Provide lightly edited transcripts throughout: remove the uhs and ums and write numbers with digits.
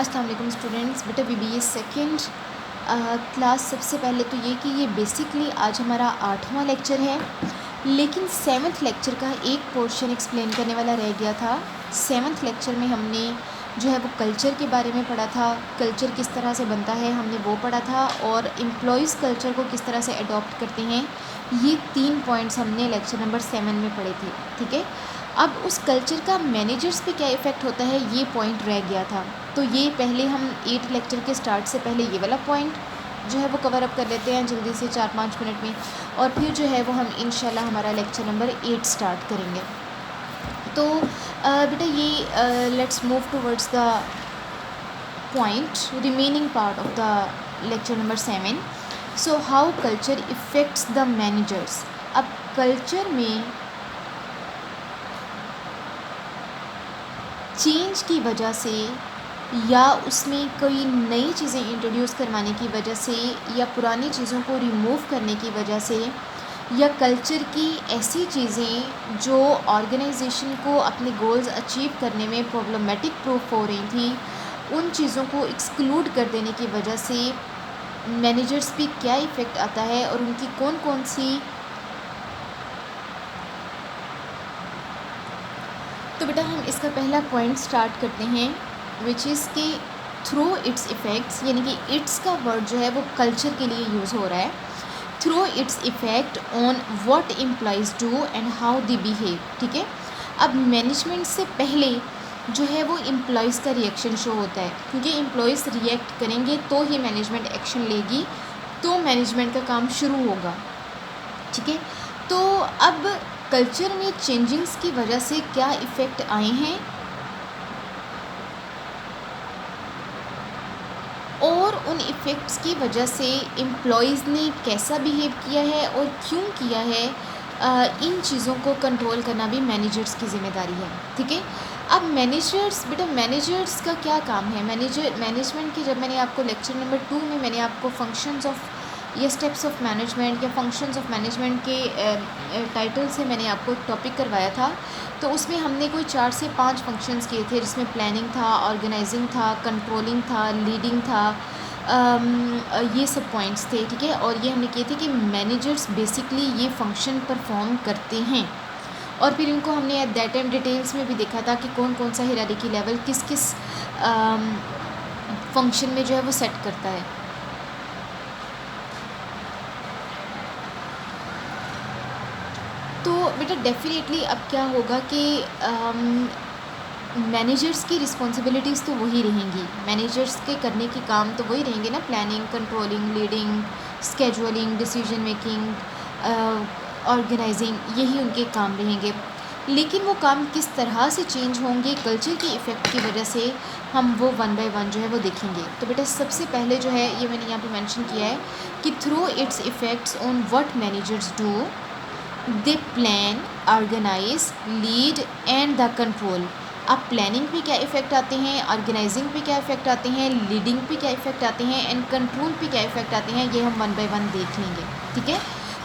अस्सलाम वालेकुम स्टूडेंट्स। बेटा बीबीए सेकंड क्लास। सबसे पहले तो ये कि ये बेसिकली आज हमारा 8वां लेक्चर है, लेकिन 7th लेक्चर का एक पोर्शन एक्सप्लेन करने वाला रह गया था। 7th लेक्चर में हमने जो है वो कल्चर के बारे में पढ़ा था, कल्चर किस तरह से बनता है हमने वो पढ़ा था, और एम्प्लॉयज़ कल्चर को किस तरह से अडॉप्ट करते हैं। ये 3 पॉइंट्स हमने लेक्चर नंबर 7 में पढ़े थे। ठीक है, अब उस कल्चर का मैनेजर्स पे क्या इफ़ेक्ट होता है ये पॉइंट रह गया था। तो ये पहले हम 8 लेक्चर के स्टार्ट से पहले ये वाला पॉइंट जो है वो कवर अप कर लेते हैं जल्दी से 4-5 मिनट में, और फिर जो है वो हम इंशाल्लाह हमारा लेक्चर नंबर 8 स्टार्ट करेंगे। तो बेटा ये let's move towards the point remaining part of the lecture number 7। So how culture effects the managers. अब कल्चर में चेंज की वजह से या उसमें कोई नई चीज़ें इंट्रोड्यूस करवाने की वजह से या पुरानी चीज़ों को रिमूव करने की वजह से या कल्चर की ऐसी चीज़ें जो ऑर्गेनाइजेशन को अपने गोल्स अचीव करने में प्रॉब्लमेटिक प्रूफ हो रही थी, उन चीज़ों को एक्सक्लूड कर देने की वजह से मैनेजर्स पे क्या इफ़ेक्ट आता है और उनकी कौन कौन सी। तो बेटा हम इसका पहला पॉइंट स्टार्ट करते हैं, विच इज़ के थ्रू इट्स इफ़ेक्ट्स, यानी कि इट्स का वर्ड जो है वो कल्चर के लिए यूज़ हो रहा है। Through it's effect on what employees do and how they behave. ठीक है, अब मैनेजमेंट से पहले जो है वो एम्प्लॉयज़ का रिएक्शन शो होता है, क्योंकि एम्प्लॉयज़ रिएक्ट करेंगे तो ही मैनेजमेंट एक्शन लेगी, तो मैनेजमेंट का काम शुरू होगा। ठीक है, तो अब कल्चर में चेंजिंग्स की वजह से क्या इफ़ेक्ट आए हैं और उन इफ़ेक्ट्स की वजह से एम्प्लॉयज़ ने कैसा बिहेव किया है और क्यों किया है, इन चीज़ों को कंट्रोल करना भी मैनेजर्स की ज़िम्मेदारी है। ठीक है, अब मैनेजर्स, बेटा मैनेजर्स का क्या काम है। मैनेजमेंट की, जब मैंने आपको लेक्चर नंबर 2 में मैंने आपको फंक्शंस ऑफ या स्टेप्स ऑफ मैनेजमेंट या फंक्शंस ऑफ मैनेजमेंट के टाइटल से मैंने आपको टॉपिक करवाया था, तो उसमें हमने कोई 4 से 5 फंक्शंस किए थे, जिसमें प्लानिंग था, ऑर्गेनाइजिंग था, कंट्रोलिंग था, लीडिंग था, ये सब पॉइंट्स थे। ठीक है, और ये हमने किए थे कि मैनेजर्स बेसिकली ये फंक्शन परफॉर्म करते हैं, और फिर इनको हमने एट दैट टाइम डिटेल्स में भी देखा था कि कौन कौन सा हायरार्की लेवल किस किस फंक्शन में जो है वो सेट करता है। तो बेटा डेफिनेटली अब क्या होगा कि मैनेजर्स की रिस्पॉन्सिबिलिटीज़ तो वही रहेंगी, मैनेजर्स के करने के काम तो वही रहेंगे ना, planning, controlling, leading, scheduling, decision making, organizing, यही उनके काम रहेंगे। लेकिन वो काम किस तरह से चेंज होंगे कल्चर की इफ़ेक्ट की वजह से, हम वो 1 बाय 1 जो है वो देखेंगे। तो बेटा सबसे पहले जो है ये मैंने यहाँ पे मेंशन किया है कि through its effects on what managers do, they plan, organise, lead and the control. अब प्लानिंग पे क्या इफ़ेक्ट आते हैं, ऑर्गेनाइजिंग पे क्या इफ़ेक्ट आते हैं, लीडिंग पे क्या इफ़ेक्ट आते हैं एंड कंट्रोल पे क्या इफ़ेक्ट आते हैं, ये हम 1 बाय 1 देख लेंगे। ठीक है,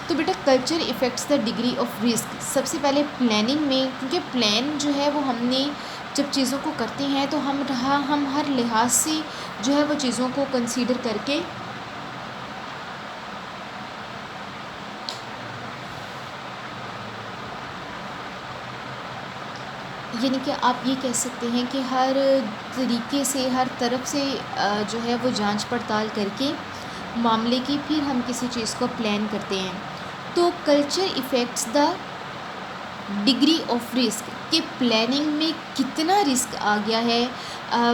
तो बेटा culture effects the degree of risk. सबसे पहले प्लानिंग में, क्योंकि प्लान जो है वो हमने जब चीज़ों को करते हैं तो हम हर लिहाज से जो है वो चीज़ों को कंसीडर करके यानी कि आप ये कह सकते हैं कि हर तरीके से, हर तरफ से जो है वो जांच पड़ताल करके मामले की फिर हम किसी चीज़ को प्लान करते हैं। तो culture effects the degree of risk, कि प्लानिंग में कितना रिस्क आ गया है,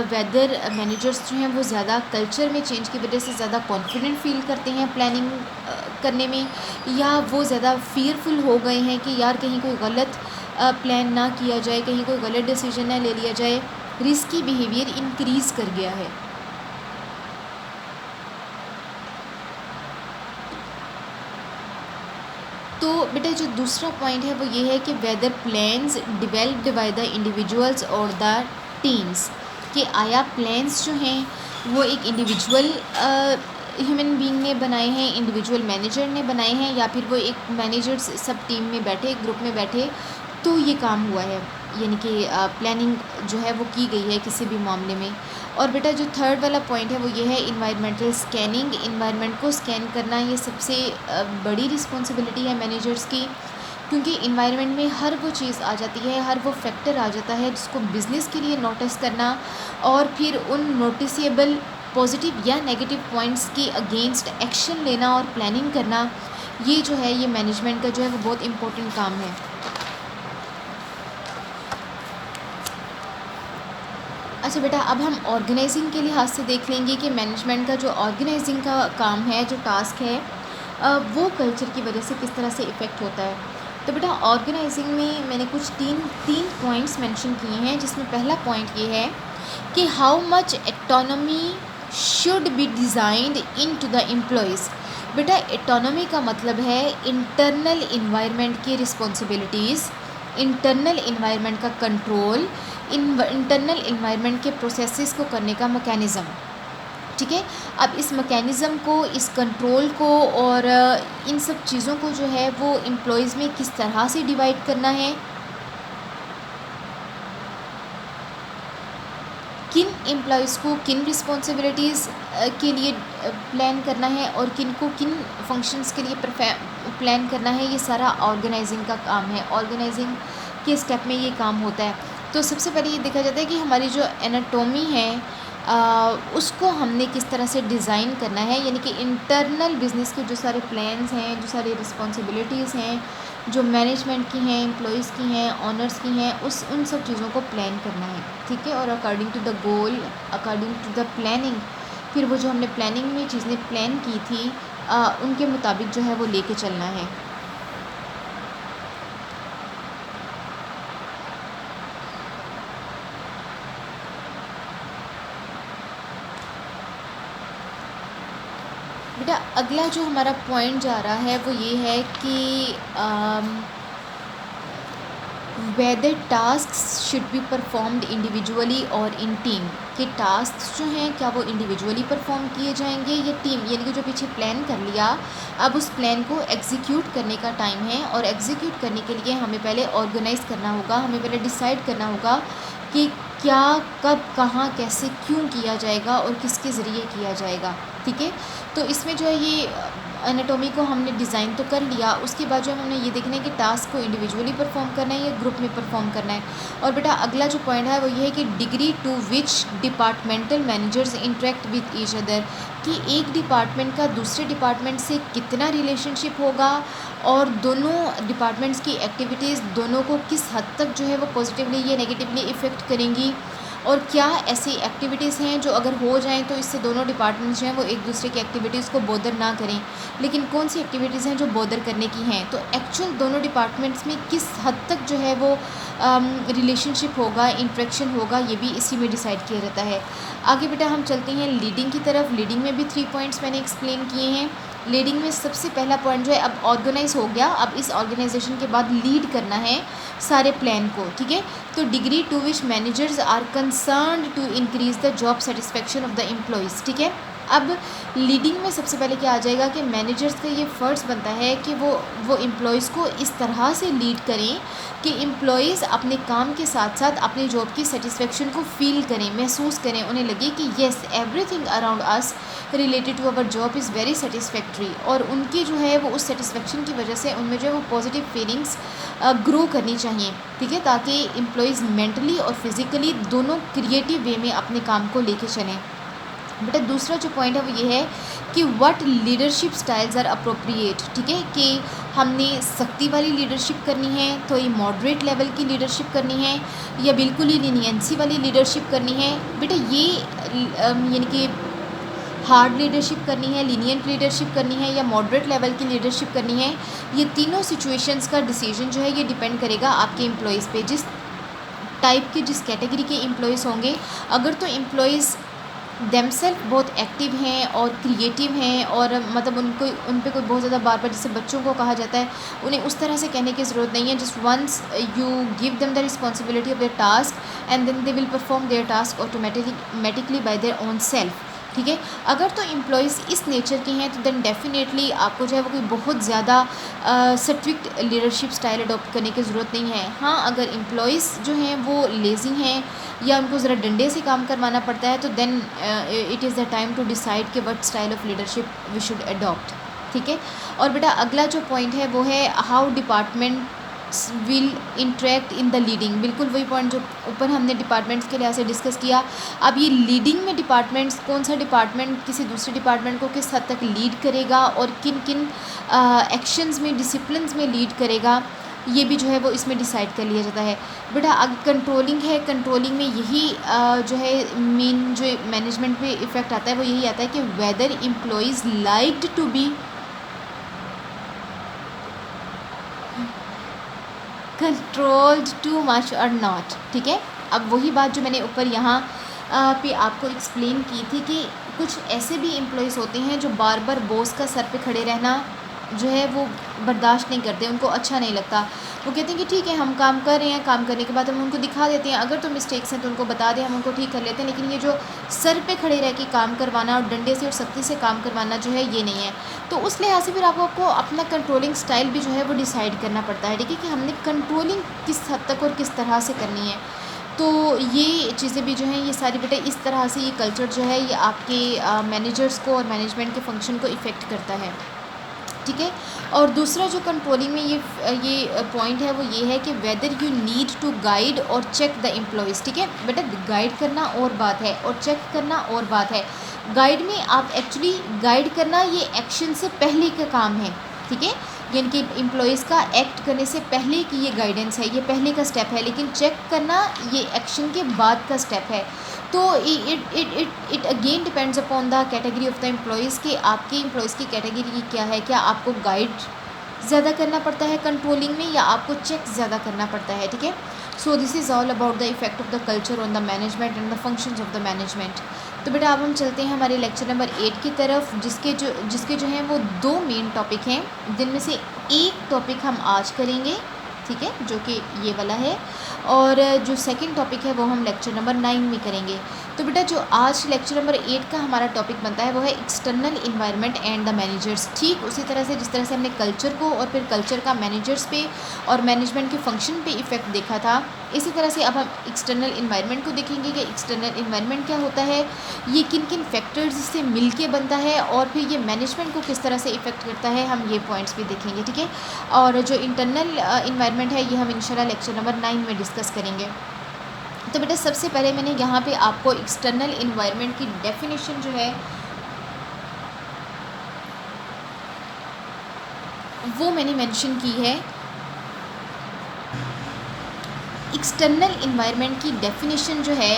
वेदर मैनेजर्स जो हैं वो ज़्यादा कल्चर में चेंज की वजह से ज़्यादा कॉन्फिडेंट फील करते हैं प्लानिंग करने में, या वो ज़्यादा फियरफुल हो गए हैं कि यार कहीं कोई गलत प्लान ना किया जाए, कहीं कोई गलत डिसीजन ना ले लिया जाए, रिस्की बिहेवियर इंक्रीज़ कर गया है। तो बेटा जो दूसरा पॉइंट है वो ये है कि whether plans developed by the individuals और द टीम्स, कि आया प्लान्स जो हैं वो एक इंडिविजुअल ह्यूमन बीइंग ने बनाए हैं, इंडिविजुअल मैनेजर ने बनाए हैं, या फिर वो एक मैनेजर्स सब टीम में बैठे, एक ग्रुप में बैठे तो ये काम हुआ है। यानी कि प्लानिंग जो है वो की गई है किसी भी मामले में। और बेटा जो थर्ड वाला पॉइंट है वो ये है इन्वायरमेंटल स्कैनिंग। इन्वायरमेंट को स्कैन करना ये सबसे बड़ी रिस्पॉन्सिबिलिटी है मैनेजर्स की, क्योंकि इन्वायरमेंट में हर वो चीज़ आ जाती है, हर वो फैक्टर आ जाता है जिसको बिज़नेस के लिए नोटिस करना और फिर उन नोटिसेबल पॉजिटिव या नेगेटिव पॉइंट्स के अगेंस्ट एक्शन लेना और प्लानिंग करना, ये जो है ये मैनेजमेंट का जो है वो बहुत इम्पोर्टेंट काम है। अच्छा बेटा, अब हम ऑर्गेनाइजिंग के लिहाज से देख लेंगे कि मैनेजमेंट का जो ऑर्गेनाइजिंग का काम है, जो टास्क है, वो कल्चर की वजह से किस तरह से इफ़ेक्ट होता है। तो बेटा ऑर्गेनाइजिंग में मैंने कुछ तीन पॉइंट्स मेंशन किए हैं, जिसमें पहला पॉइंट ये है कि how much autonomy should be designed into the employees. बेटा एटोनॉमी का मतलब है इंटरनल इन्वायरमेंट की रिस्पॉन्सिबिलिटीज़, इंटरनल इन्वायरमेंट का कंट्रोल, इंटरनल इन्वायरमेंट के प्रोसेसेस को करने का मैकेनिज़्म। ठीक है, अब इस मैकेनिज़्म को, इस कंट्रोल को और इन सब चीज़ों को जो है वो एम्प्लॉयज़ में किस तरह से डिवाइड करना है, किन एम्प्लॉयज़ को किन रिस्पॉन्सिबिलिटीज़ के लिए प्लान करना है और किन को किन फंक्शंस के लिए प्लान करना है, ये सारा ऑर्गेनाइजिंग का काम है। ऑर्गेनाइजिंग के स्टेप में ये काम होता है। तो सबसे पहले ये देखा जाता है कि हमारी जो एनाटॉमी है उसको हमने किस तरह से डिज़ाइन करना है, यानी कि इंटरनल बिजनेस के जो सारे प्लान्स हैं, जो सारी रिस्पॉन्सिबिलिटीज़ हैं, जो मैनेजमेंट की हैं, एम्प्लॉयज़ की हैं, ऑनर्स की हैं, उन सब चीज़ों को प्लान करना है। ठीक है, और according to the goal, according to the planning, फिर वो जो हमने प्लानिंग में चीज़ें प्लान की थी उनके मुताबिक जो है वो लेके चलना है। बेटा अगला जो हमारा पॉइंट जा रहा है वो ये है कि whether task should be performed individually और इन टीम। कि टास्क जो हैं क्या वो इंडिविजुअली परफॉर्म किए जाएंगे या टीम, यानी कि जो पीछे प्लान कर लिया, अब उस प्लान को एग्जीक्यूट करने का टाइम है। और एग्जीक्यूट करने के लिए हमें पहले ऑर्गेनाइज़ करना होगा, हमें पहले डिसाइड करना होगा कि क्या, कब, कहाँ, कैसे, क्यों किया जाएगा और किसके ज़रिए किया जाएगा। ठीक है, तो इसमें जो है ये एनाटॉमी को हमने डिज़ाइन तो कर लिया, उसके बाद जो हमने ये देखना है कि टास्क को इंडिविजुअली परफॉर्म करना है या ग्रुप में परफॉर्म करना है। और बेटा अगला जो पॉइंट है वो ये है कि degree to which departmental managers interact with each other. कि एक डिपार्टमेंट का दूसरे डिपार्टमेंट से कितना रिलेशनशिप होगा और दोनों डिपार्टमेंट्स की एक्टिविटीज़ दोनों को किस हद तक जो है वो पॉजिटिवली या नेगेटिवली इफ़ेक्ट करेंगी, और क्या ऐसी एक्टिविटीज़ हैं जो अगर हो जाएं तो इससे दोनों डिपार्टमेंट्स जो हैं वो एक दूसरे की एक्टिविटीज़ को बॉदर ना करें, लेकिन कौन सी एक्टिविटीज़ हैं जो बॉदर करने की हैं। तो एक्चुअल दोनों डिपार्टमेंट्स में किस हद तक जो है वो रिलेशनशिप होगा, इंट्रैक्शन होगा, ये भी इसी में डिसाइड किया जाता है। आगे बेटा हम चलते हैं लीडिंग की तरफ। लीडिंग में भी 3 पॉइंट्स मैंने एक्सप्लेन किए हैं। लीडिंग में सबसे पहला पॉइंट जो है, अब ऑर्गेनाइज हो गया, अब इस ऑर्गेनाइजेशन के बाद लीड करना है सारे प्लान को। ठीक है, तो degree to which managers are concerned to increase the job satisfaction of the employees. ठीक है, अब लीडिंग में सबसे पहले क्या आ जाएगा कि मैनेजर्स का ये फ़र्ज़ बनता है कि वो एम्प्लॉयज़ को इस तरह से लीड करें कि एम्प्लॉयज़ अपने काम के साथ साथ अपने जॉब की सेटिस्फेक्शन को फ़ील करें, महसूस करें, उन्हें लगे कि yes everything around us related to our job is very satisfactory. और उनकी जो है वो उस सेटिस्फेक्शन की वजह से उनमें जो है वो पॉजिटिव फीलिंग्स ग्रो करनी चाहिए। ठीक है, ताकि एम्प्लॉयज़ मेंटली और फिज़िकली दोनों क्रिएटिव वे में अपने काम को लेके चलें। बेटा दूसरा जो पॉइंट है वो ये है कि what leadership styles are appropriate. ठीक है, कि हमने सख्ती वाली लीडरशिप करनी है, तो ये मॉडरेट लेवल की लीडरशिप करनी है, या बिल्कुल ही लीनियंसी वाली लीडरशिप करनी है। बेटा ये यानी कि हार्ड लीडरशिप करनी है, लीनियंट लीडरशिप करनी है, या मॉडरेट लेवल की लीडरशिप करनी है, ये तीनों सिचुएशंस का डिसीजन जो है ये डिपेंड करेगा आपके एम्प्लॉयज़ पे। जिस टाइप के, जिस कैटेगरी के एम्प्लॉयज़ होंगे, अगर तो एम्प्लॉयज़ देमसेल्फ बहुत एक्टिव हैं और क्रिएटिव हैं और मतलब उन पे कोई बहुत ज़्यादा बार बार, जैसे बच्चों को कहा जाता है, उन्हें उस तरह से कहने की ज़रूरत नहीं है। Just once you give them the responsibility of their task and then they will perform their task automatically by their own self. ठीक है। अगर तो एम्प्लॉयज़ इस नेचर के हैं तो देन डेफ़िनेटली आपको जो है वो कोई बहुत ज़्यादा स्ट्रिक्ट लीडरशिप स्टाइल अडॉप्ट करने की ज़रूरत नहीं है। हाँ, अगर एम्प्लॉयज़ जो हैं वो लेज़ी हैं या उनको ज़रा डंडे से काम करवाना पड़ता है तो then it is the time to decide कि what style of leadership we should adopt. ठीक है। और बेटा अगला जो पॉइंट है वो है how department will interact in the leading. बिल्कुल वही पॉइंट जो ऊपर हमने डिपार्टमेंट्स के लिहाज से डिस्कस किया। अब ये लीडिंग में डिपार्टमेंट्स, कौन सा डिपार्टमेंट किसी दूसरे डिपार्टमेंट को किस हद तक लीड करेगा और किन किन एक्शंस में, डिसिप्लिन्स में लीड करेगा, ये भी जो है वो इसमें डिसाइड कर लिया जाता है। बेटा अगर कंट्रोलिंग है, कंट्रोलिंग में यही जो है मेन जो मैनेजमेंट पे इफ़ेक्ट आता है वो यही आता है कि whether employees liked to be controlled too much और नॉट। ठीक है। अब वही बात जो मैंने ऊपर यहाँ पे आपको एक्सप्लेन की थी कि कुछ ऐसे भी एम्प्लॉयज़ होते हैं जो बार बार बॉस का सर पे खड़े रहना जो है वो बर्दाश्त नहीं करते, उनको अच्छा नहीं लगता। वो कहते हैं कि ठीक है हम काम कर रहे हैं, काम करने के बाद हम उनको दिखा देते हैं, अगर तो मिस्टेक्स हैं तो उनको बता दें, हम उनको ठीक कर लेते हैं, लेकिन ये जो सर पे खड़े रह के काम करवाना और डंडे से और सख्ती से काम करवाना जो है ये नहीं है। तो उस लिहाज से फिर आपको अपना कंट्रोलिंग स्टाइल भी जो है वो डिसाइड करना पड़ता है। ठीक है, कि हमने कंट्रोलिंग किस हद तक और किस तरह से करनी है। तो ये चीज़ें भी जो हैं ये सारी बेटा इस तरह से ये कल्चर जो है ये आपके मैनेजर्स को और मैनेजमेंट के फंक्शन को इफ़ेक्ट करता है। ठीक है। और दूसरा जो कंट्रोलिंग में ये पॉइंट है वो ये है कि whether you need to guide और चेक द एम्प्लॉयज़। ठीक है बेटा, गाइड करना और बात है और चेक करना और बात है। गाइड में आप एक्चुअली गाइड करना ये एक्शन से पहले का काम है। ठीक है, यानी कि एम्प्लॉयज़ का एक्ट करने से पहले की ये गाइडेंस है, ये पहले का स्टेप है, लेकिन चेक करना ये एक्शन के बाद का स्टेप है। तो it again depends upon the category of the employees कि आपके एम्प्लॉयज़ की कैटेगरी क्या है। क्या आपको गाइड ज़्यादा करना पड़ता है कंट्रोलिंग में या आपको चेक ज़्यादा करना पड़ता है। ठीक है। So this is all about the effect of the culture on the management and the functions of the management. तो बेटा अब हम चलते हैं हमारे लेक्चर नंबर 8 की तरफ, जिसके जो हैं वो 2 मेन टॉपिक हैं, जिनमें से एक टॉपिक हम आज करेंगे। ठीक है, जो कि ये वाला है, और जो सेकंड टॉपिक है वो हम लेक्चर नंबर 9 में करेंगे। तो बेटा जो आज लेक्चर नंबर 8 का हमारा टॉपिक बनता है वो है external environment and the managers. ठीक उसी तरह से जिस तरह से हमने कल्चर को और फिर कल्चर का मैनेजर्स पे और मैनेजमेंट के फंक्शन पे इफ़ेक्ट देखा था, इसी तरह से अब हम एक्सटर्नल इन्वायरमेंट को देखेंगे कि एक्सटर्नल इन्वायरमेंट क्या होता है, ये किन किन फैक्टर्स से मिल के बनता है और फिर ये मैनेजमेंट को किस तरह से इफ़ेक्ट करता है, हम ये पॉइंट्स भी देखेंगे। ठीक है। और जो इंटरनल इन्वायरमेंट है ये हम इंशाल्लाह लेक्चर नंबर 9 में डिस्कस करेंगे। तो बेटा सबसे पहले मैंने यहाँ पे आपको एक्सटर्नल इन्वायरमेंट की डेफिनेशन जो है वो मैंने मेंशन की है। एक्सटर्नल इन्वायरमेंट की डेफिनेशन जो है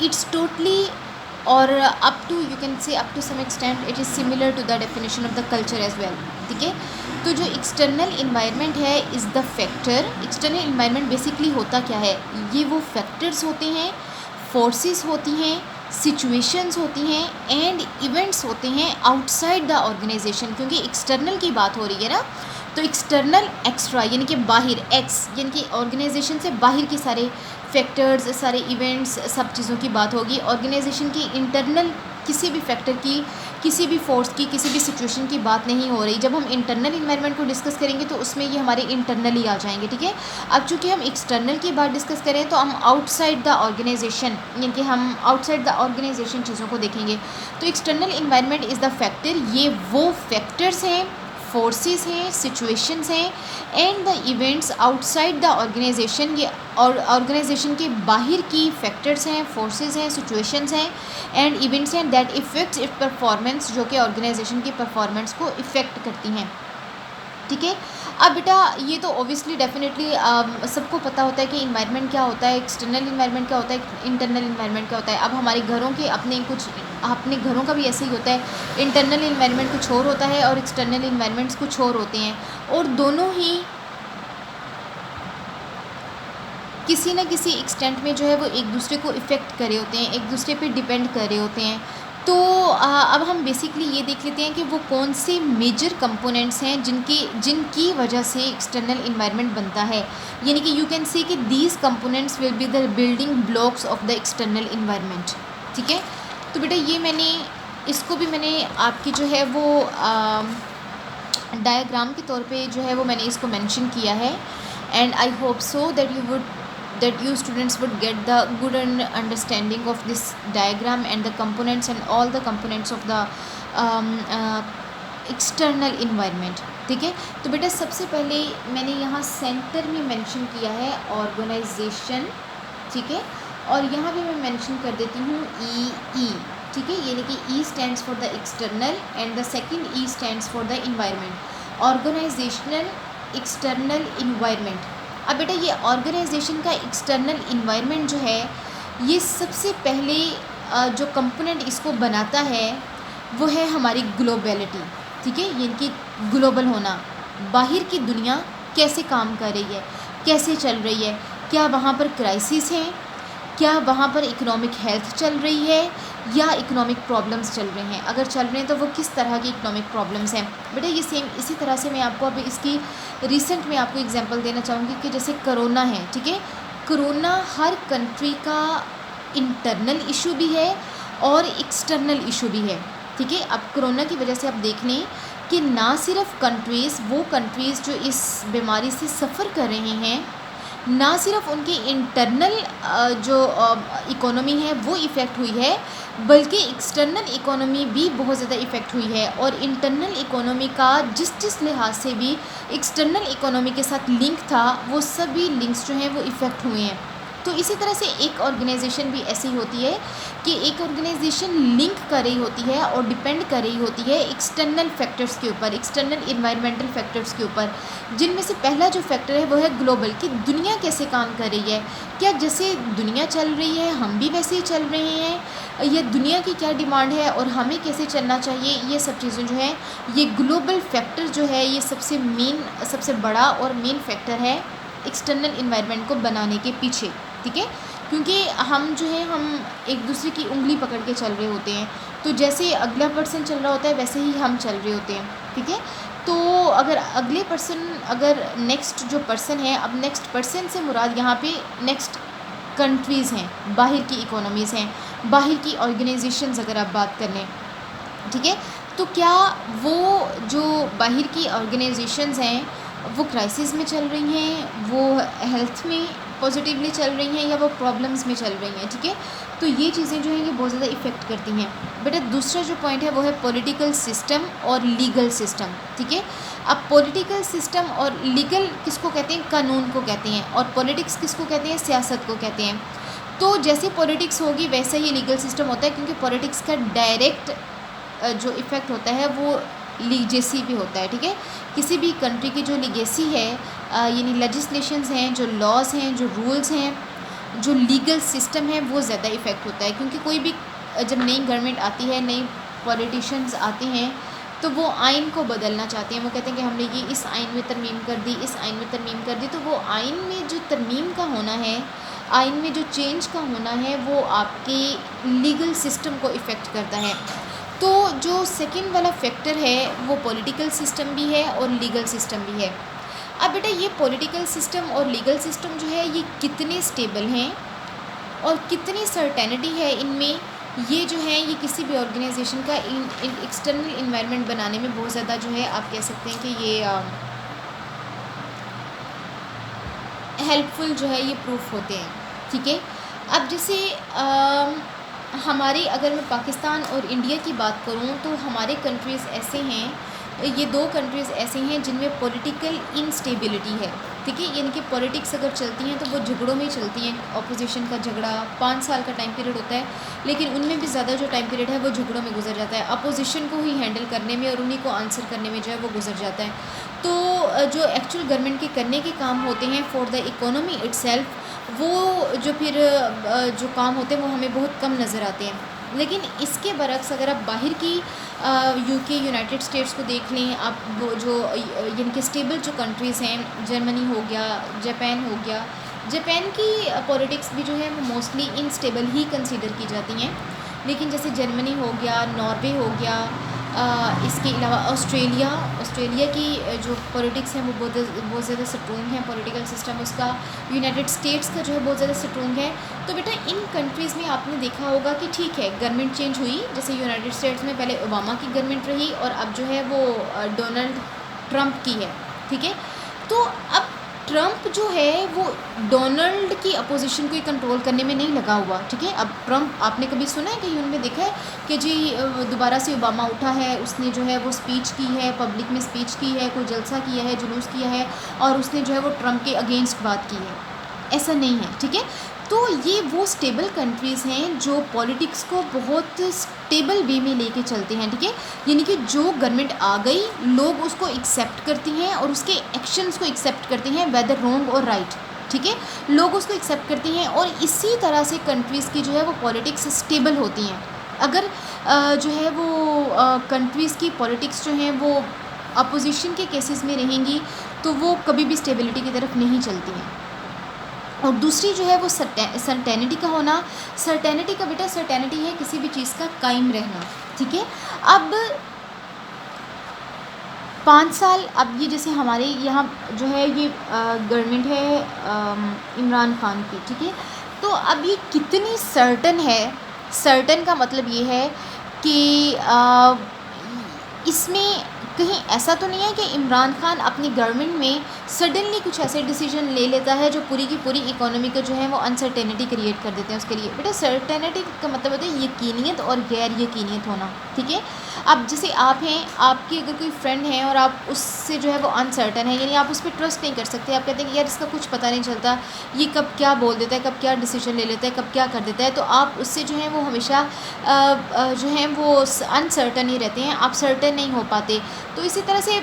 इट्स टोटली और up to you can say up to some extent it is similar to the definition of the culture as well. ठीक है। तो जो एक्सटर्नल इन्वायरमेंट है is the factor. External environment basically होता क्या है, ये वो फैक्टर्स होते हैं, फोर्सेस होती हैं, सिचुएशंस होती हैं एंड इवेंट्स होते हैं आउटसाइड द ऑर्गेनाइजेशन। क्योंकि एक्सटर्नल की बात हो रही है ना, तो एक्सटर्नल एक्स्ट्रा यानी कि बाहर, एक्स यानी कि ऑर्गेनाइजेशन से बाहर के सारे फैक्टर्स, सारे इवेंट्स, सब चीज़ों की बात होगी। ऑर्गेनाइजेशन की इंटरनल किसी भी फैक्टर की, किसी भी फोर्स की, किसी भी सिचुएशन की बात नहीं हो रही। जब हम इंटरनल इन्वायरमेंट को डिस्कस करेंगे तो उसमें ये हमारे इंटरनल ही आ जाएंगे। ठीक है। अब चूँकि हम एक्सटर्नल की बात डिस्कस करें तो हम आउटसाइड द ऑर्गेनाइजेशन यानी कि हम आउटसाइड द ऑर्गेनाइजेशन चीज़ों को देखेंगे। तो external environment is the factor, ये वो फैक्टर्स हैं, फोर्सेस हैं, सिचुएशंस हैं and the events outside the organisation, ये और ऑर्गेनाइजेशन के बाहर की फैक्टर्स हैं, फोर्सेस हैं, सिचुएशंस हैं एंड इवेंट्स हैं दैट इफ़ेक्ट्स इट परफॉर्मेंस, जो कि ऑर्गेनाइजेशन की परफॉर्मेंस को इफ़ेक्ट करती हैं। ठीक है। अब बेटा ये तो ओबियसली डेफिनेटली सबको पता होता है कि इन्वायरमेंट क्या होता है, एक्सटर्नल इन्वायरमेंट क्या होता है, इंटरनल इन्वायरमेंट क्या होता है। अब हमारे घरों के अपने घरों का भी ऐसे ही होता है। इंटरनल इन्वायरमेंट कुछ और होता है और एक्सटर्नल इन्वायरमेंट्स कुछ और होते हैं, और दोनों ही किसी न किसी एक्सटेंट में जो है वो एक दूसरे को इफ़ेक्ट कर रहे होते हैं, एक दूसरे पे डिपेंड कर रहे होते हैं। तो अब हम बेसिकली ये देख लेते हैं कि वो कौन से मेजर कंपोनेंट्स हैं जिनकी वजह से एक्सटर्नल इन्वायरमेंट बनता है। यानी कि यू कैन से कि these components will be the building blocks of the external environment. ठीक है। तो बेटा ये इसको भी मैंने आपकी जो है वो डायग्राम के तौर पे जो है वो मैंने इसको मेंशन किया है। And I hope so that you students would get the good understanding of this diagram and the components and all the components of the external environment। ठीक है, तो बेटा सबसे पहले मैंने यहाँ सेंटर में मेंशन किया है ऑर्गेनाइजेशन। ठीक है, और यहाँ भी मैं मेंशन कर देती हूँ ई। ठीक है, यानी कि E stands for the external and the second E stands for the environment. Organisational external environment. अब बेटा ये ऑर्गेनाइजेशन का एक्सटर्नल इन्वायरमेंट जो है, ये सबसे पहले जो कंपोनेंट इसको बनाता है वो है हमारी ग्लोबलिटी। ठीक है, यानी कि ग्लोबल होना, बाहर की दुनिया कैसे काम कर रही है, कैसे चल रही है, क्या वहाँ पर क्राइसिस हैं, क्या वहाँ पर इकोनॉमिक हेल्थ चल रही है या इकोनॉमिक प्रॉब्लम्स चल रहे हैं। अगर चल रहे हैं तो वो किस तरह की इकोनॉमिक प्रॉब्लम्स हैं। बेटा ये सेम इसी तरह से मैं आपको अभी इसकी रिसेंट में आपको एग्जांपल देना चाहूँगी कि जैसे कोरोना है। ठीक है, कोरोना हर कंट्री का इंटरनल इशू भी है और एक्सटर्नल इशू भी है। ठीक है, अब कोरोना की वजह से आप देख लें कि ना सिर्फ वो कंट्रीज़ जो इस बीमारी से सफ़र कर रहे हैं, ना सिर्फ उनकी इंटरनल जो इकोनॉमी है वो इफ़ेक्ट हुई है, बल्कि एक्सटर्नल इकोनॉमी भी बहुत ज़्यादा इफ़ेक्ट हुई है। और इंटरनल इकोनॉमी का जिस लिहाज से भी एक्सटर्नल इकोनॉमी के साथ लिंक था, वो सभी लिंक्स जो हैं वो इफ़ेक्ट हुए हैं। तो इसी तरह से एक ऑर्गेनाइजेशन भी ऐसी होती है कि एक ऑर्गेनाइजेशन लिंक कर रही होती है और डिपेंड कर रही होती है एक्सटर्नल फैक्टर्स के ऊपर, एक्सटर्नल इन्वायरमेंटल फैक्टर्स के ऊपर, जिनमें से पहला जो फैक्टर है वो है ग्लोबल, कि दुनिया कैसे काम कर रही है, क्या जैसे दुनिया चल रही है हम भी वैसे ही चल रहे हैं, या दुनिया की क्या डिमांड है और हमें कैसे चलना चाहिए। ये सब चीज़ें जो है, ये ग्लोबल फैक्टर जो है, ये सबसे बड़ा और मेन फैक्टर है एक्सटर्नल इन्वायरमेंट को बनाने के पीछे। ठीक है, क्योंकि हम जो है हम एक दूसरे की उंगली पकड़ के चल रहे होते हैं, तो जैसे अगला पर्सन चल रहा होता है वैसे ही हम चल रहे होते हैं। ठीक है, तो अगर नेक्स्ट जो पर्सन है, अब नेक्स्ट पर्सन से मुराद यहाँ पे नेक्स्ट कंट्रीज़ हैं, बाहर की इकोनॉमीज़ हैं, बाहर की ऑर्गेनाइजेशंस अगर आप बात कर लें। ठीक है, तो क्या वो जो बाहर की ऑर्गेनाइजेशंस हैं वो क्राइसिस में चल रही हैं, वो हेल्थ में पॉजिटिवली चल रही हैं, या वो प्रॉब्लम्स में चल रही हैं। ठीक है, तो ये चीज़ें जो हैं ये बहुत ज़्यादा इफ़ेक्ट करती हैं। बेटा दूसरा जो पॉइंट है वो है पॉलिटिकल सिस्टम और लीगल सिस्टम। ठीक है, अब पॉलिटिकल सिस्टम और लीगल किसको कहते हैं, कानून को कहते हैं, और पॉलिटिक्स किसको कहते हैं, सियासत को कहते हैं। तो जैसे पॉलिटिक्स होगी वैसे ही लीगल सिस्टम होता है, क्योंकि पॉलिटिक्स का डायरेक्ट जो इफ़ेक्ट होता है वो लीगेसी भी होता है। ठीक है, किसी भी कंट्री की जो लीगेसी है, यानी लेजिस्लेशंस हैं, जो लॉज हैं, जो रूल्स हैं, जो लीगल सिस्टम है, वो ज़्यादा इफ़ेक्ट होता है। क्योंकि कोई भी जब नई गवर्नमेंट आती है, नई पॉलिटिशियंस आते हैं, तो वो आइन को बदलना चाहते हैं। वो कहते हैं कि हमने ये इस आइन में तरमीम कर दी, इस आइन में तरमीम कर दी। तो वो आइन में जो तरमीम का होना है, आइन में जो चेंज का होना है, वो आपके लीगल सिस्टम को इफ़ेक्ट करता है। तो जो सेकंड वाला फैक्टर है वो पॉलिटिकल सिस्टम भी है और लीगल सिस्टम भी है। अब बेटा ये पॉलिटिकल सिस्टम और लीगल सिस्टम जो है ये कितने स्टेबल हैं और कितनी सर्टेनिटी है इनमें, ये जो है ये किसी भी ऑर्गेनाइजेशन का एक्सटर्नल इन्वायरमेंट बनाने में बहुत ज़्यादा जो है आप कह सकते हैं कि ये हेल्पफुल जो है ये प्रूफ होते हैं। ठीक है, अब जैसे हमारे अगर मैं पाकिस्तान और इंडिया की बात करूं तो हमारे कंट्रीज़ ऐसे हैं, ये दो कंट्रीज़ ऐसे हैं जिनमें पॉलिटिकल इंस्टेबिलिटी है। ठीक है, यानी कि पॉलिटिक्स अगर चलती हैं तो वो झगड़ों में चलती हैं। अपोजिशन का झगड़ा 5 साल का टाइम पीरियड होता है, लेकिन उनमें भी ज़्यादा जो टाइम पीरियड है वो झगड़ों में गुजर जाता है, अपोजिशन को ही हैंडल करने में और उन्हीं को आंसर करने में जो है वो गुजर जाता है। तो जो एक्चुअल गवर्नमेंट के करने के काम होते हैं फॉर द इकोनॉमी इटसेल्फ, वो जो फिर जो काम होते हैं वो हमें बहुत कम नज़र आते हैं। लेकिन इसके बरक्स अगर आप बाहर की यूके, यूनाइटेड स्टेट्स को देख लें, आप वो जो यानी कि स्टेबल जो कंट्रीज़ हैं, जर्मनी हो गया, जापान हो गया, जापान की पॉलिटिक्स भी जो है वो मोस्टली इनस्टेबल ही कंसीडर की जाती हैं। लेकिन जैसे जर्मनी हो गया, नॉर्वे हो गया, इसके अलावा ऑस्ट्रेलिया की जो पॉलिटिक्स है वो बहुत ज़्यादा स्ट्रॉन्ग है, पॉलिटिकल सिस्टम उसका। यूनाइटेड स्टेट्स का जो है बहुत ज़्यादा स्ट्रॉन्ग है। तो बेटा इन कंट्रीज़ में आपने देखा होगा कि ठीक है गवर्नमेंट चेंज हुई, जैसे यूनाइटेड स्टेट्स में पहले ओबामा की गवर्नमेंट रही और अब जो है वो डोनाल्ड ट्रंप की है, ठीक है। तो अब ट्रंप जो है वो डोनाल्ड की अपोजिशन को कंट्रोल करने में नहीं लगा हुआ, ठीक है। अब ट्रंप आपने कभी सुना है, कहीं उनमें देखा है कि जी दोबारा से ओबामा उठा है, उसने जो है वो स्पीच की है, पब्लिक में स्पीच की है, कोई जलसा किया है, जुलूस किया है और उसने जो है वो ट्रंप के अगेंस्ट बात की है? ऐसा नहीं है, ठीक है। तो ये वो स्टेबल कंट्रीज़ हैं जो पॉलिटिक्स को बहुत स्टेबल वे में लेके चलते हैं, ठीक है। यानी कि जो गवर्नमेंट आ गई लोग उसको एक्सेप्ट करते हैं और उसके एक्शंस को एक्सेप्ट करते हैं, वेदर रॉन्ग और राइट, ठीक है। लोग उसको एक्सेप्ट करते हैं और इसी तरह से कंट्रीज़ की जो है वो पॉलिटिक्स स्टेबल होती हैं। अगर जो है वो कंट्रीज़ की पॉलिटिक्स जो हैं वो अपोजिशन के केसेस में रहेंगी तो वो कभी भी स्टेबिलिटी की तरफ नहीं चलती हैं। और दूसरी जो है वो सर्टेनिटी का होना। सर्टेनिटी का बेटा, सर्टेनिटी है किसी भी चीज़ का कायम रहना, ठीक है। अब 5 साल, अब ये जैसे हमारे यहाँ जो है ये गवर्नमेंट है इमरान खान की, ठीक है। तो अब ये कितनी सर्टन है, सर्टन का मतलब ये है कि इसमें कहीं ऐसा तो नहीं है कि इमरान खान अपनी गवर्नमेंट में सडनली कुछ ऐसे डिसीजन ले लेता है जो पूरी की पूरी इकोनॉमी को जो है वो अनसर्टेनिटी क्रिएट कर देते हैं उसके लिए। बेटा सर्टेनिटी का मतलब होता है यकीनियत और गैर यकीनियत होना, ठीक है। अब जैसे आप हैं, आपकी अगर कोई फ्रेंड है और आप उससे जो है वो अनसर्टन है, यानी आप उस पर ट्रस्ट नहीं कर सकते, आप कहते हैं कि यार इसका कुछ पता नहीं चलता, ये कब क्या बोल देता है, कब क्या डिसीजन ले लेता है, कब क्या कर देता है, तो आप उससे जो है वो हमेशा जो है वो अनसर्टन ही रहते हैं, आप सर्टन नहीं हो पाते। तो इसी तरह से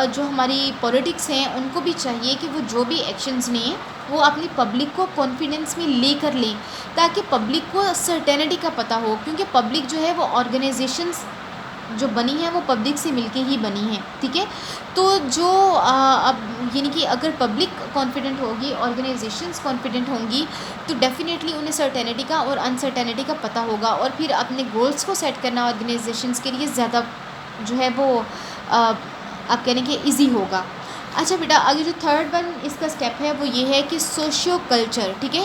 जो हमारी पॉलिटिक्स हैं उनको भी चाहिए कि वो जो भी एक्शंस लें वो अपनी पब्लिक को कॉन्फिडेंस में लेकर लें, ताकि पब्लिक को सर्टेनिटी का पता हो, क्योंकि पब्लिक जो है वो ऑर्गेनाइजेशंस जो बनी है वो पब्लिक से मिलके ही बनी है, ठीक है। तो जो अब यानी कि अगर पब्लिक कॉन्फिडेंट होगी, ऑर्गेनाइजेशंस कॉन्फिडेंट होंगी, तो डेफिनेटली उन्हें सर्टेनिटी का और अनसर्टेनिटी का पता होगा और फिर अपने गोल्स को सेट करना ऑर्गेनाइजेशंस के लिए ज़्यादा जो है वो आप कहने के ईजी होगा। अच्छा बेटा, आगे जो थर्ड वन इसका स्टेप है वो ये है कि सोशियो कल्चर, ठीक है,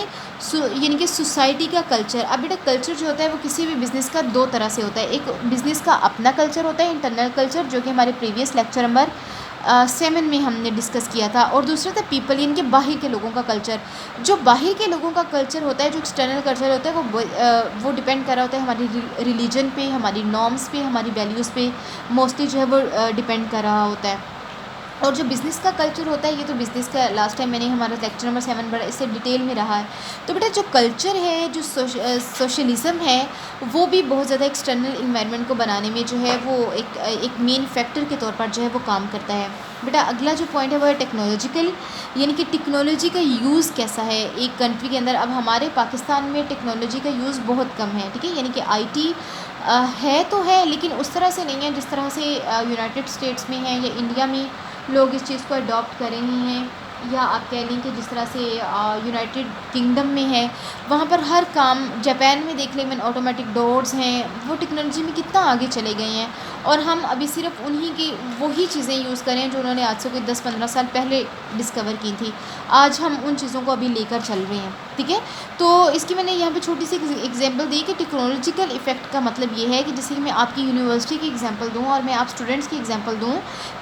यानी कि सोसाइटी का कल्चर। अब बेटा कल्चर जो होता है वो किसी भी बिज़नेस का दो तरह से होता है। एक बिज़नेस का अपना कल्चर होता है, इंटरनल कल्चर, जो कि हमारे प्रीवियस लेक्चर नंबर 7 में हमने डिस्कस किया था, और दूसरा था पीपल, यानी कि बाहर के लोगों का कल्चर। जो बाहर के लोगों का कल्चर होता है, जो एक्सटर्नल कल्चर होता है, वो डिपेंड कर रहा होता है हमारी रिलीजन पे, हमारी नॉर्म्स पे, हमारी वैल्यूज़ पे मोस्टली जो है वो डिपेंड कर रहा होता है। और जो बिज़नेस का कल्चर होता है, ये तो बिज़नेस का लास्ट टाइम मैंने हमारा लेक्चर नंबर 7 बड़ा इससे डिटेल में रहा है। तो बेटा जो कल्चर है, जो सोशलिज़म है, वो भी बहुत ज़्यादा एक्सटर्नल इन्वायरमेंट को बनाने में जो है वो एक मेन फैक्टर के तौर पर जो है वो काम करता है। बेटा अगला जो पॉइंट है वो है टेक्नोलॉजिकल, यानी कि टेक्नोलॉजी का यूज़ कैसा है एक कंट्री के अंदर। अब हमारे पाकिस्तान में टेक्नोलॉजी का यूज़ बहुत कम है, ठीक है, यानी कि IT है तो है लेकिन उस तरह से नहीं है जिस तरह से यूनाइटेड स्टेट्स में है या इंडिया में लोग इस चीज़ को अडॉप्ट कर रहे हैं, या आप कह लें कि जिस तरह से यूनाइटेड किंगडम में है, वहाँ पर हर काम, जापान में देख लें मैंने ऑटोमेटिक डोर्स हैं, वो टेक्नोलॉजी में कितना आगे चले गए हैं, और हम अभी सिर्फ उन्हीं की वही चीज़ें यूज़ करें जो उन्होंने आज से कोई 10-15 साल पहले डिस्कवर की थी। आज हम उन चीज़ों को अभी लेकर चल रहे हैं, ठीक है। तो इसकी मैंने यहाँ पे छोटी सी एग्जांपल दी कि टेक्नोलॉजिकल इफ़ेक्ट का मतलब ये है कि जैसे कि मैं आपकी यूनिवर्सिटी की एग्जांपल दूँ और मैं आप स्टूडेंट्स की एग्जांपल दूँ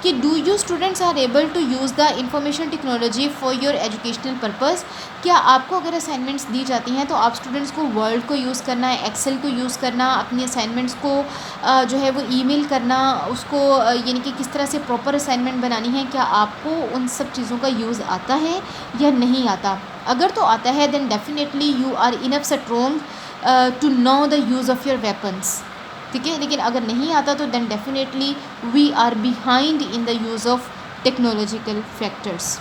कि do you students are able to use the information technology for your educational purpose. क्या आपको अगर असाइनमेंट्स दी जाती हैं तो आप स्टूडेंट्स को वर्ड को यूज़ करना है, एक्सेल को यूज़ करना, अपनी असाइनमेंट्स को जो है वो ईमेल करना, उसको यानी कि किस तरह से प्रॉपर असाइनमेंट बनानी है, क्या आपको उन सब चीज़ों का यूज़ आता है या नहीं आता? अगर तो आता है then definitely you are enough strong to know the use of your weapons, ठीक है। लेकिन अगर नहीं आता तो then definitely we are behind in the use of technological factors.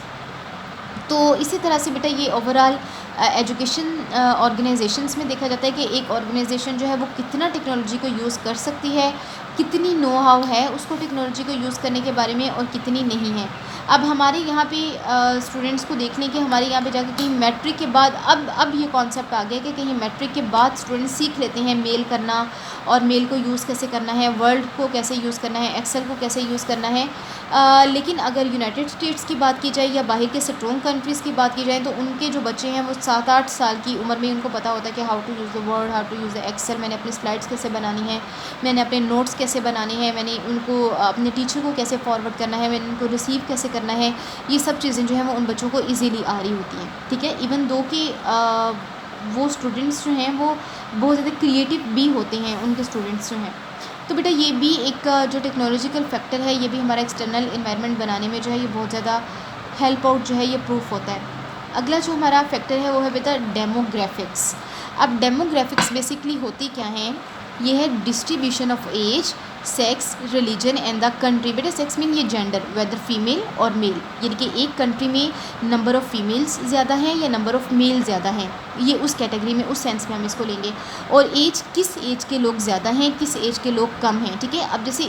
तो इसी तरह से बेटा ये ओवरऑल एजुकेशन ऑर्गेनाइजेशंस में देखा जाता है कि एक ऑर्गेनाइजेशन जो है वो कितना टेक्नोलॉजी को यूज़ कर सकती है, कितनी नो हाउ है उसको टेक्नोलॉजी को यूज़ करने के बारे में और कितनी नहीं है। अब हमारे यहाँ पे स्टूडेंट्स को देख लें कि हमारे यहाँ पे जाके कहीं मैट्रिक के बाद अब ये कॉन्सेप्ट आ गया कि कहीं मैट्रिक के बाद स्टूडेंट्स सीख लेते हैं मेल करना और मेल को यूज़ कैसे करना है, वर्ड को कैसे यूज़ करना है, एक्सेल को कैसे यूज़ करना है। लेकिन अगर यूनाइटेड स्टेट्स की बात की जाए या बाहर के स्ट्रॉन्ग कंट्रीज़ की बात की जाए तो उनके जो बच्चे हैं वो 7-8 साल की उम्र में उनको पता होता है कि how to use the Word, how to use the Excel, मैंने अपनी स्लाइड्स कैसे बनानी है, मैंने अपने नोट्स कैसे बनाने हैं, मैंने उनको अपने टीचर को कैसे फॉरवर्ड करना है, मैंने उनको रिसीव कैसे करना है। ये सब चीज़ें जो हैं वो उन बच्चों को ईज़िली आ रही होती हैं, ठीक है। इवन दो कि वो स्टूडेंट्स जो हैं वो बहुत ज़्यादा क्रिएटिव भी होते हैं उनके स्टूडेंट्स जो हैं। तो बेटा ये भी एक जो टेक्नोलॉजिकल फैक्टर है ये भी हमारा एक्सटर्नल इन्वायरमेंट बनाने में जो है ये बहुत ज़्यादा हेल्प आउट जो है ये प्रूफ होता है। अगला जो हमारा फैक्टर है वो है बेटा डेमोग्राफिक्स। अब डेमोग्राफिक्स बेसिकली होती क्या है, ये है distribution of age, sex, religion and the country. बेटा सेक्स मीन ये जेंडर, वेदर फीमेल और मेल, यानी कि एक कंट्री में नंबर ऑफ़ फीमेल्स ज़्यादा हैं या नंबर ऑफ़ मेल ज़्यादा हैं, ये उस कैटेगरी में, उस सेंस में हम इसको लेंगे। और एज, किस एज के लोग ज़्यादा हैं, किस एज के लोग कम हैं, ठीक है। अब जैसे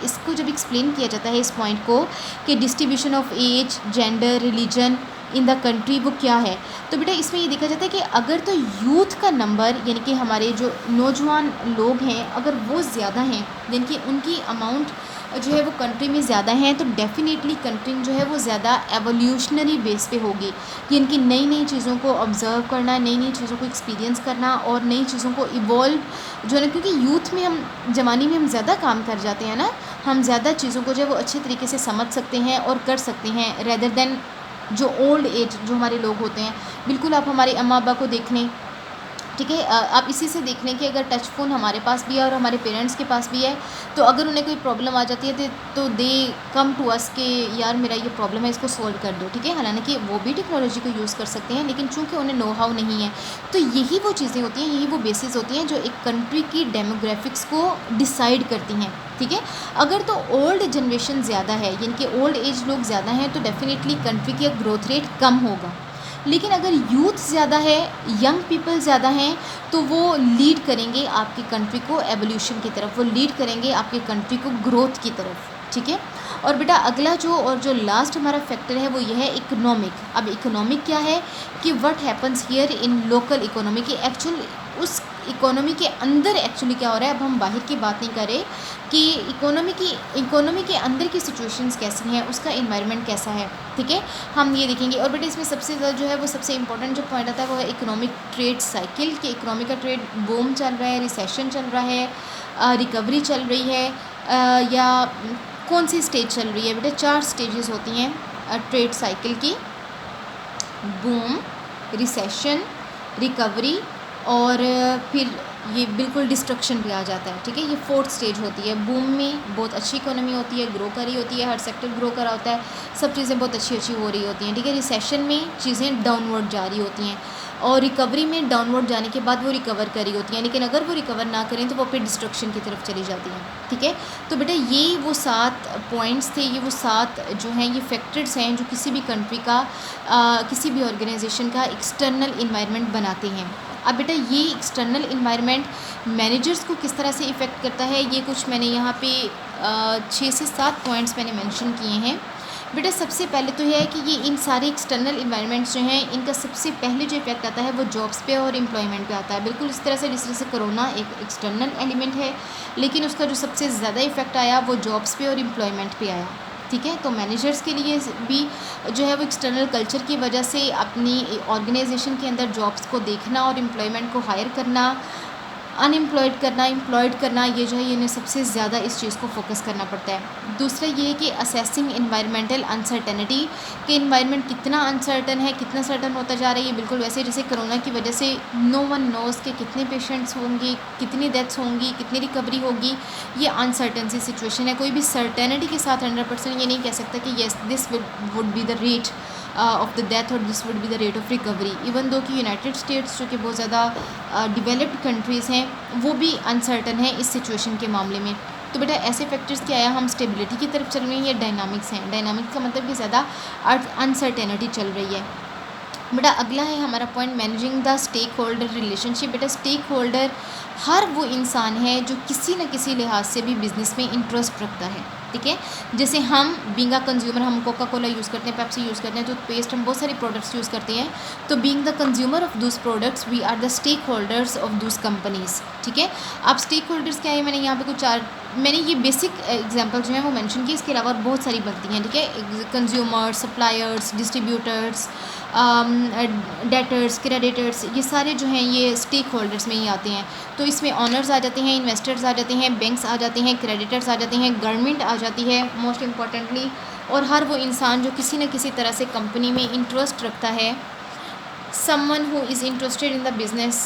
इसको जब एक्सप्लेन किया जाता है इस पॉइंट को कि distribution of age, gender, religion in the country वो क्या है, तो बेटा इसमें ये देखा जाता है कि अगर तो यूथ का नंबर यानी कि हमारे जो नौजवान लोग हैं अगर वो ज़्यादा हैं, यानी कि उनकी अमाउंट जो है वो कंट्री में ज़्यादा हैं, तो डेफ़िनेटली कंट्री जो है वो ज़्यादा एवोल्यूशनरी बेस पे होगी, यानी कि नई नई चीज़ों को ऑब्ज़र्व करना, नई नई चीज़ों को एक्सपीरियंस करना और नई चीज़ों को इवॉल्व जो है ना, क्योंकि यूथ में हम ज़माने में हम ज़्यादा काम कर जाते हैं ना, हम ज़्यादा चीज़ों को जो है वो अच्छे तरीके से समझ सकते हैं और कर सकते हैं, रेदर देन जो ओल्ड एज जो हमारे लोग होते हैं। बिल्कुल आप हमारे अम्मा अब्बा को देख लें, ठीक है। आप इसी से देख लें कि अगर टच फ़ोन हमारे पास भी है और हमारे पेरेंट्स के पास भी है, तो अगर उन्हें कोई प्रॉब्लम आ जाती है तो दे कम टू अस कि यार मेरा ये प्रॉब्लम है, इसको सॉल्व कर दो, ठीक है। हालांकि वो भी टेक्नोलॉजी को यूज़ कर सकते हैं, लेकिन चूंकि उन्हें नो हाउ नहीं है, तो यही वो चीज़ें होती हैं, यही वो बेसिस होती हैं जो एक कंट्री की डेमोग्राफिक्स को डिसाइड करती हैं, ठीक है। अगर तो ओल्ड जनरेशन ज़्यादा है, यानी कि ओल्ड एज लोग ज़्यादा हैं, तो डेफिनेटली कंट्री का ग्रोथ रेट कम होगा। लेकिन अगर यूथ ज़्यादा है, यंग पीपल ज़्यादा हैं, तो वो लीड करेंगे आपकी कंट्री को एवोल्यूशन की तरफ, वो लीड करेंगे आपकी कंट्री को ग्रोथ की तरफ, ठीक है। और बेटा अगला जो लास्ट हमारा फैक्टर है वो यह है इकोनॉमिक। अब इकोनॉमिक क्या है कि what happens here in local economy, की एक्चुअल उस इकोनॉमी के अंदर एक्चुअली क्या हो रहा है। अब हम बाहर की बात नहीं करें कि इकोनॉमी के अंदर की सिचुएशंस कैसी हैं, उसका इन्वायरमेंट कैसा है, ठीक है, हम ये देखेंगे। और बेटा इसमें सबसे ज़्यादा जो है वो सबसे इंपॉर्टेंट जो पॉइंट आता है वो है इकोनॉमिक ट्रेड साइकिल, कि इकोनॉमी का ट्रेड बूम चल रहा है, रिसेशन चल रहा है, रिकवरी चल रही है, या कौन सी स्टेज चल रही है। बेटा 4 स्टेजेस होती हैं ट्रेड साइकिल की, बूम, रिसेशन, रिकवरी और फिर ये बिल्कुल डिस्ट्रक्शन पे आ जाता है, ठीक है। ये 4th स्टेज होती है। बूम में बहुत अच्छी इकोनॉमी होती है, ग्रो कर रही होती है, हर सेक्टर ग्रो कर रहा होता है, सब चीज़ें बहुत अच्छी अच्छी हो रही होती हैं, ठीक है। रिसेशन में चीज़ें डाउनवर्ड जा रही होती हैं और रिकवरी में डाउनवर्ड जाने के बाद वो रिकवर कर रही होती हैं, लेकिन अगर वो रिकवर ना करें तो वो फिर डिस्ट्रक्शन की तरफ चली जाती हैं, ठीक है। तो बेटा ये वो 7 पॉइंट्स थे, ये वो 7 जो हैं ये फैक्टर्स हैं जो किसी भी कंट्री का किसी भी ऑर्गेनाइजेशन का एक्सटर्नल इन्वायरमेंट बनाते हैं। अब बेटा ये एक्सटर्नल इन्वायरमेंट मैनेजर्स को किस तरह से इफ़ेक्ट करता है, ये कुछ मैंने यहाँ पे 6 से 7 पॉइंट्स मैंने मेंशन किए हैं। बेटा सबसे पहले तो यह है कि ये इन सारे एक्सटर्नल इन्वायरमेंट्स जो हैं इनका सबसे पहले जो इफेक्ट आता है वो जॉब्स पे और एम्प्लॉयमेंट पे आता है, बिल्कुल इस तरह से जिस तरह से कोरोना एक एक्सटर्नल एलिमेंट है, लेकिन उसका जो सबसे ज़्यादा इफेक्ट आया वो जॉब्स पे और एम्प्लॉयमेंट पे आया, ठीक है। तो मैनेजर्स के लिए भी जो है वो एक्सटर्नल कल्चर की वजह से अपनी ऑर्गेनाइजेशन के अंदर जॉब्स को देखना और एम्प्लॉयमेंट को हायर करना, अनएम्प्लॉयड करना, एम्प्लॉयड करना, ये जो है इन्हें सबसे ज़्यादा इस चीज़ को फोकस करना पड़ता है। दूसरा ये है कि असेसिंग इन्वायरमेंटल अनसर्टेनिटी, कि इन्वायरमेंट कितना अनसर्टन है, कितना सर्टन होता जा रहा है। ये बिल्कुल वैसे जैसे कोरोना की वजह से नो वन नोज़ के कितने पेशेंट्स होंगे, कितनी डेथ्स होंगी, कितनी रिकवरी होगी, ये अनसर्टन सी सिचुएशन है। कोई भी सर्टेनिटी के साथ 100% ये नहीं कह सकता कि yes this would be the rate of the death और this would be the rate of recovery. Even though कि यूनाइटेड स्टेट्स जो कि बहुत ज़्यादा डेवलप्ड कंट्रीज़ हैं वो भी अनसर्टन है इस सिचुएशन के मामले में। तो बेटा ऐसे फैक्टर्स क्या है, हम स्टेबिलिटी की तरफ चल रहे हैं या डायनामिक्स हैं। डायनामिक्स का मतलब कि ज़्यादा अनसर्टेनिटी चल रही है। बेटा अगला है हमारा point managing the stakeholder relationship. बेटा स्टेक होल्डर हर वो इंसान है जो किसी न किसी लिहाज से भी बिज़नेस में इंटरेस्ट रखता है, ठीक है। जैसे हम बीइंग अ कंज्यूमर, हम कोका कोला यूज़ करते हैं, पेप्सी यूज़ करते हैं, टूथपेस्ट, हम बहुत सारी प्रोडक्ट्स यूज़ करते हैं। तो being the consumer of those products we are the stakeholders of those companies, ठीक है। अब स्टेक होल्डर्स क्या है, मैंने यहाँ पे कुछ मैंने ये बेसिक एग्जांपल जो है वो मेंशन की, इसके अलावा बहुत सारी बनती हैं, ठीक है। Consumers, suppliers, distributors, debtors, creditors, ये सारे जो हैं ये स्टेक होल्डर्स में ही आते हैं। तो इसमें ऑनर्स आ जाते हैं, इन्वेस्टर्स आ जाते हैं, बैंक्स आ जाते हैं, क्रेडिटर्स आ जाते हैं, गवर्नमेंट आ जाती है मोस्ट इम्पॉर्टेंटली, और हर वो इंसान जो किसी न किसी तरह से कंपनी में इंटरेस्ट रखता है, someone who is interested in the business,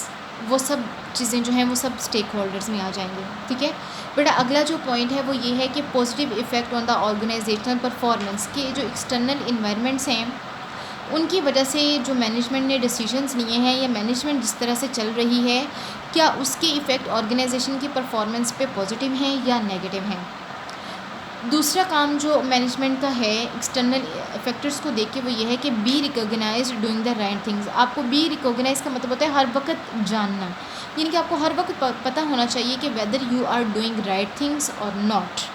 वो सब चीज़ें जो हैं वो सब स्टेक होल्डर्स में आ जाएंगे, ठीक है। बेटा अगला जो पॉइंट है वो ये है कि positive effect on the organisational performance के जो एक्सटर्नल इन्वायरमेंट्स हैं उनकी वजह से जो मैनेजमेंट ने डिसीजंस लिए हैं या मैनेजमेंट जिस तरह से चल रही है, क्या उसके इफ़ेक्ट ऑर्गेनाइजेशन की परफॉर्मेंस पे पॉजिटिव हैं या नेगेटिव हैं। दूसरा काम जो मैनेजमेंट का है एक्सटर्नल फैक्टर्स को देख के वो ये है कि be recognise doing the right things. आपको बी रिकॉग्नाइज का मतलब होता है हर वक्त जानना, यानी कि आपको हर वक्त पता होना चाहिए कि whether you are doing right things और नॉट।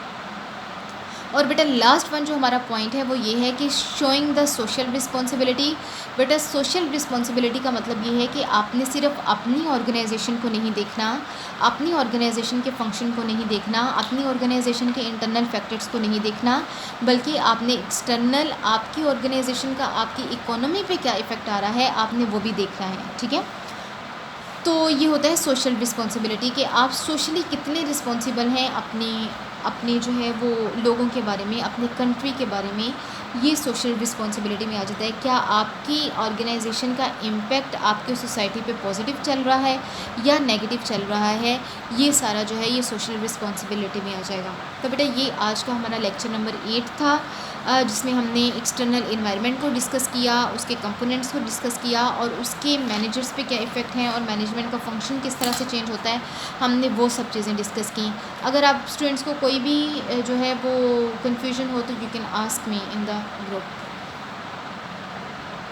और बेटा लास्ट वन जो हमारा पॉइंट है वो ये है कि शोइंग द सोशल रिस्पॉन्सिबिलिटी। बेटा सोशल रिस्पॉन्सिबिलिटी का मतलब ये है कि आपने सिर्फ अपनी ऑर्गेनाइजेशन को नहीं देखना, अपनी ऑर्गेनाइजेशन के फंक्शन को नहीं देखना, अपनी ऑर्गेनाइजेशन के इंटरनल फैक्टर्स को नहीं देखना, बल्कि आपने एक्सटर्नल आपकी ऑर्गेनाइजेशन का आपकी इकोनॉमी पे क्या इफ़ेक्ट आ रहा है आपने वो भी देखना है, ठीक है। तो ये होता है सोशल रिस्पॉन्सिबिलिटी कि आप सोशली कितने रिस्पॉन्सिबल हैं अपने जो है वो लोगों के बारे में, अपने कंट्री के बारे में, ये सोशल रिस्पॉन्सिबिलिटी में आ जाता है। क्या आपकी ऑर्गेनाइजेशन का इम्पैक्ट आपके सोसाइटी पे पॉजिटिव चल रहा है या नेगेटिव चल रहा है, ये सारा जो है ये सोशल रिस्पॉन्सिबिलिटी में आ जाएगा। तो बेटा ये आज का हमारा लेक्चर नंबर 8 था, जिसमें हमने एक्सटर्नल इन्वायरमेंट को डिस्कस किया, उसके कंपोनेंट्स को डिस्कस किया और उसके मैनेजर्स पे क्या इफ़ेक्ट हैं और मैनेजमेंट का फंक्शन किस तरह से चेंज होता है, हमने वो सब चीज़ें डिस्कस की। अगर आप स्टूडेंट्स को कोई भी जो है वो कन्फ्यूजन हो तो you can ask me in the group.